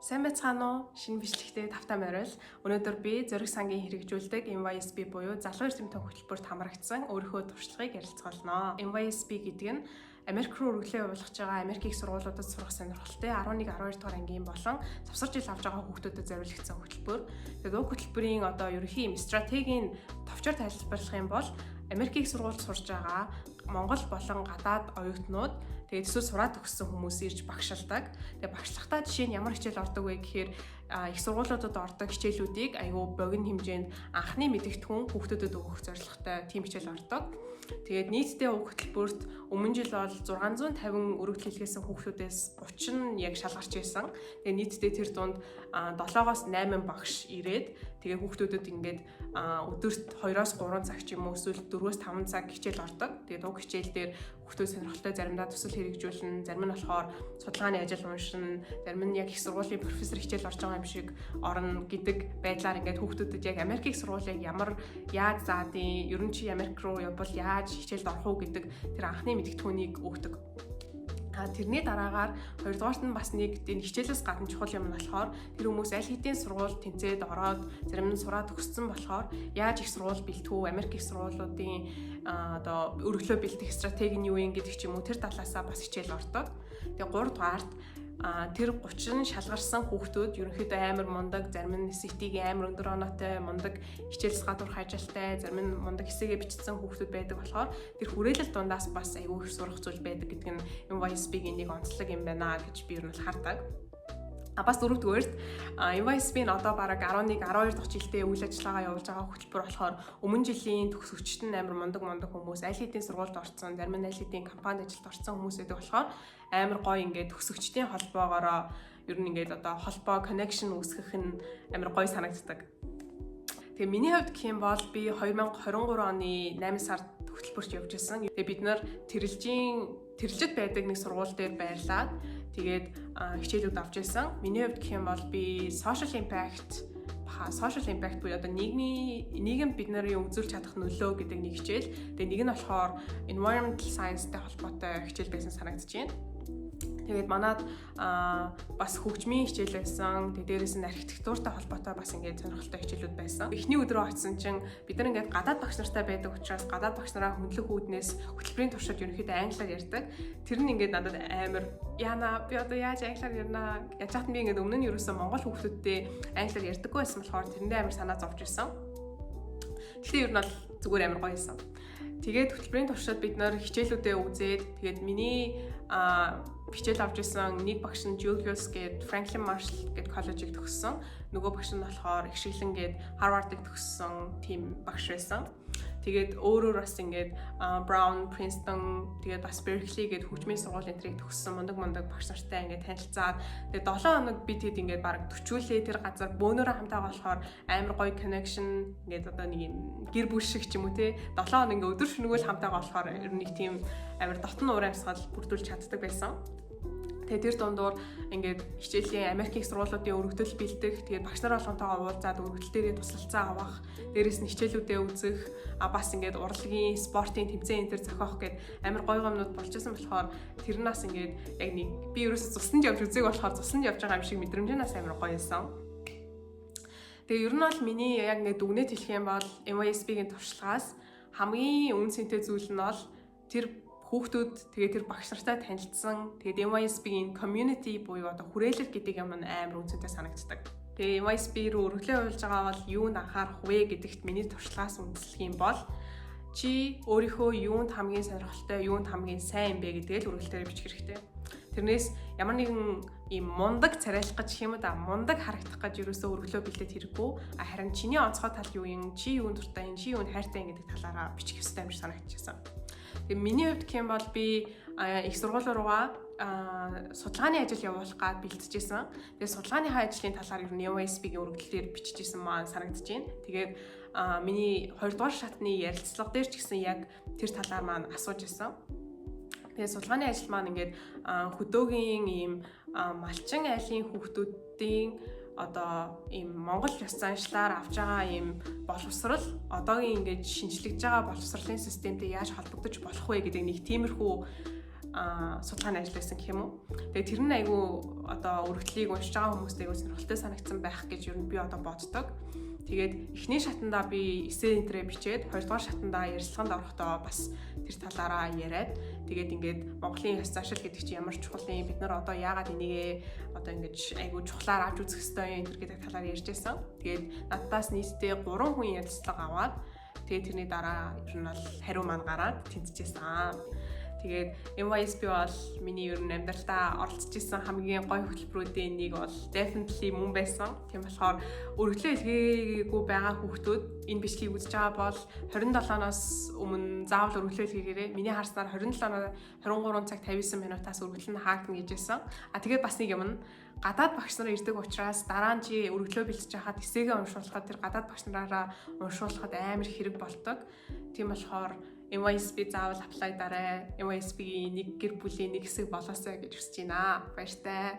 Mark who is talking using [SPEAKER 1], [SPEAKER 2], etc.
[SPEAKER 1] Сайн байцгаана уу? Шинэ бичлэгтээ тавтай морил. Өнөөдөр би зөриг сангийн хэрэгжүүлдэг NYSB буюу залуу эрдэмтэн хөтөлбөрт хамрагдсан өөрийнхөө туршлагыг ярилцгаалнаа. NYSB гэдэг нь Америк руу өргөлөө явуулах байгаа Америкийн сургуулиудад сурах сонирхолтой 11, 12 дугаар ангийн болон завсар жил авч байгаа хүүхдүүдэд зориулагдсан хөтөлбөр. Тэгээд уг хөтөлбөрийн ерөнхий стратегийн товчоор тайлбарлах юм бол Америкийн сургуульд сурж байгаа Монгол болон гадаад оюутнууд тэгээд эсвэл сураад төгссөн хүмүүс ирж багшилдаг. Тэгээд багшлахтаа жишээ нь ямар хичээл ордог вэ гэхээр их сургуулиудад ордог хичээлүүдийг аюу богино хэмжээнд анхны мэдэгдэхүүн хүүхдүүдэд өгөх зорилготой тийм хичээл ордог. Тэгээд нийтдээ уг хөтөлбөрт өмнө жил бол 650 өргөдөл хэлгээсэн хүүхдүүдээс 30 нь яг шалгарч байсан. Тэгээд нийтдээ тэр дунд 7-8 багш ирээд тэгээд хүүхдүүдэд ингээд өдөрт 2-3 цаг ч юм уу эсвэл 4-5 цаг хичээл ордог. Тэгээд уг хичээл дээр хүүхдүүд сонирхолтой заримдаа төсөл хэрэгжүүлнэ, зарим нь болохоор судалгааны ажил уншина, зарим нь яг их сургуулийн профессор хичээл орж байгаа юм шиг орно гэдэг байдлаар ингээд хүүхдүүдэд яг Америкийн сургуулийг яаж заадیں, ер нь чи Америк руу явбал яаж хичээлд орох уу гэдэг тэр анхны мэдэгдэхүүнийг өгдөг. Тэрний дараагаар хоёрдугаарт нь бас нэг энэ хичээлээс гадна чухал юм нь болохоор тэр хүмүүс аль хэдийн сургууль тэнцээд ороод зарим нь сураад төгссөн болохоор яаж их сургууль бэлтгүү, Америк их сургуулиудын өргөлөө бэлтэх стратеги нь юу юм гэдэг ч юм уу тэр талаасаа бас хичээл ордог. Тэгээ 3 дугаарт тэр 30 шалгарсан хүүхдүүд ерөнхийдөө амар мундаг, зарим нь CT-г амар өндөр оноотой, мундаг хичээлс гадуурх ажилтай, зарим нь мундаг хэсэгээ бичсэн хүүхдүүд байдаг болохоор тэр хүрээлэл дундаас бас аюу их сурах зүйл байдаг гэдэг нь NYSB-ийн нэг онцлог юм байна гэж би ер нь хардаг. Бас дөрөвдүгээрт NYSB нь одоо бараг 11, 12 дахь жилдээ үйл ажиллагаа явуулж байгаа хөтөлбөр болохоор өмнө жилийн төгсөгчд нь амар мундаг хүмүүс аль хэдийн сургуульд орсон, зарим нь аль хэдийн компанид ажилд орсон хүмүүс байдаг болохоор амар гоё ингээд төгсөгчдийн холбоогоороо ер нь ингээд холбоо connection үүсгэх нь амар гоё санагддаг. Тэгээ миний хувьд гэх юм бол би 2023 оны 8 сард хөтөлбөрт явж байсан. Тэгээ бид нар тэрэлжид байдаг нэг сургууль дээр байрлаад тэгээд хичээлүүд авч байсан. Миний хувьд гэх юм бол би social impact буюу нийгэм бид нарын үзүүлж чадах нөлөө гэдэг нэг хичээл. Тэгээ нэг нь болохоор environmental science-тэй холбоотой хичээл байсан санагдаж байна. Тэгээд манад бас хөгжмийн хичээл байсан. Тэгээд дээрээс нь архитектуртай холбоотой бас ингээд сонирхолтой хичээлүүд байсан. Эхний өдрөө очсон чинь бид нар ингээд гадаад багш нартай байдаг учраас гадаад багш нараа хөндлөх үүднээс хөтөлбөрийн туршид ерөнхийдөө англиар ярьдаг. Тэр нь ингээд надад амар яана би одоо яаж англиар ярина гэж хатан би ингээд өмнө нь ерөөсөн монгол хүүхдүүдтэй англиар ярьдаггүй байсан болохоор тэрэндээ амар санаа зовж ирсэн. Гэхдээ ер нь бол зүгээр амар гоё байсан. Тэгээд хөтөлбөрийн туршид бид нар хичээлүүдээ үзээд тэгээд миний хичээл авч ирсэн нэг багш нь Julius гээд Franklin Marshall гээд коллежийг төгссөн. Нөгөө багш нь болохоор их шиглэн гээд Harvard-ыг төгссөн тийм багш байсан. Тэгээд өөрөөр бас ингээд Brown, Princeton тэгээд бас Berkeley гээд хөгжмийн сургуулийн энтрийг төгссөн мундаг багш нартай ингээд танилцаад тэгээд 7 хоног би тэд ингээд баг төчүүлээ тэр газар бөөнөрөө хамтаа болохоор амар гоё connection ингээд нэг юм гэр бүл шиг ч юм уу те 7 хоног ингээд өдөр шөнөгөл хамтаа болохоор ер нь нэг тийм амар дотн уур амьсгал бүрдүүлж чаддаг байсан. Тэгээд тэр дундуур ингээд хичээлийн Америкийн сургуулиудын өргөдөл бэлдэх, тэгээд багш нар болгонтойгоо уулзаад өргөдөл дээрээ туслалцаа авах, дээрээс нь хичээлүүдээ үзэх, бас ингээд урлагийн, спортын тэмцээн энэ төр зохиох гээд амар гоё юмнууд болж байсан болохоор тэрнээс ингээд яг нэг би ерөөсө цусланд явж үзег болохоор цусланд явж байгаа юм шиг мэдрэмжнээс амар гоё байсан. Тэгээ ер нь бол миний яг ингээд дүгнэж хэлэх юм бол NYSB-ийн туршлагаас хамгийн үнцэнтэй зүйл нь бол тэр хүүхдүүд тэгээд тэр багш нартай танилцсан. Тэгээд NYSB-ийн community буюу хүрээлэл гэдэг юм амар үнцэнтэй санагддаг. Тэгээд NYSB рүү өргөлөө явуулж байгаа бол юунд анхаарах вэ гэдэгт миний туршлагаас үндэслэх юм бол чи өөрийнхөө юунд хамгийн сонирхолтой, юунд хамгийн сайн юм бэ гэдгээ л өргөлтөөр бичих хэрэгтэй. Тэрнээс ямар нэгэн ийм мундаг царайлах гэж юм да мундаг харагдах гэж ерөөсөө өргөлөө бэлдээд хэрэггүй. Харин чиний онцгой тал юу юм, чи юунд дуртай юм, чи юунд хайртай юм гэдэг талаараа бичих ёстой юм шиг санагдчихсан. Тэгээ миний хувьд гэх юм бол би их сургууль руугаа судалгааны ажил явуулах гад бэлтжижсэн. Тэгээ судалгааныхаа ажлын талаар ер нь NYSB-ийн өргөдлөөр бичижсэн маань санагдаж байна. Тэгээд миний 2 дугаар шатны ярилцлага дээр ч гэсэн яг тэр талаар маань асууж ирсэн. Тэгээ судалгааны ажил маань ингээд хөдөөгийн ийм малчин айлын хүүхдүүдийн ийм Монгол ёс заншлаар авч байгаа ийм боловсрал одоогийн ингэж шинжлэж байгаа боловсролын системтэй яаж холбогдож болох вэ гэдэг нэг тиймэрхүү судалгааны ажил байсан гэх юм уу. Тэгээ тэр нь айгүй одоо өргөдлийг уншиж байгаа хүмүүст айгүй сонирхолтой санагдсан байх гэж ер нь би одоо боддог. Тэгээд эхний шатандаа би эссе энтрээ бичээд хоёрдугаар шатандаа ярилцлаганд орохдоо бас тэр талаараа яриад тэгээд ингээд Монголын ёс заншил гэдэг чинь ямар чухал юм, бид нар одоо яагаад энийг одоо ингэж айгүй чухлаар авч үзэх ёстой юм гэдэг талаар ярьж байсан. Тэгээд надаас нийтдээ 3 хүн ярилцлага аваад тэгээд тэрний дараа ер нь бол хариу маань гараад тэнцэжсэн. Тэгээд MYSP бол миний ер нь амьдралдаа оролцож исэн хамгийн гоё хөтөлбөрүүдийн нэг бол definitely мөн байсан. Тийм болохоор өргөлөө илгээгүй байгаа хүүхдүүд энэ бичлэгийг үзэж байгаа бол 27-оос өмнө заавал өргөлөө илгээгээрэй. Миний харснаар 23 цаг 59 минутаас өргөл нь хаагдана гэжсэн. Тэгээд бас нэг юм нь гадаад багш нар ирдэг учраас дараа нь чи өргөлөө бэлтэж хахад эсээгээ уншуулахад тэр гадаад багш нараараа уншуулахад амар хэрэг болдог. Тийм болохоор MYSP заавал apply дараа. MYSP-ийн нэг гэр бүлийн нэг хэсэг болоосой гэж хүсэж байна. Баяртай.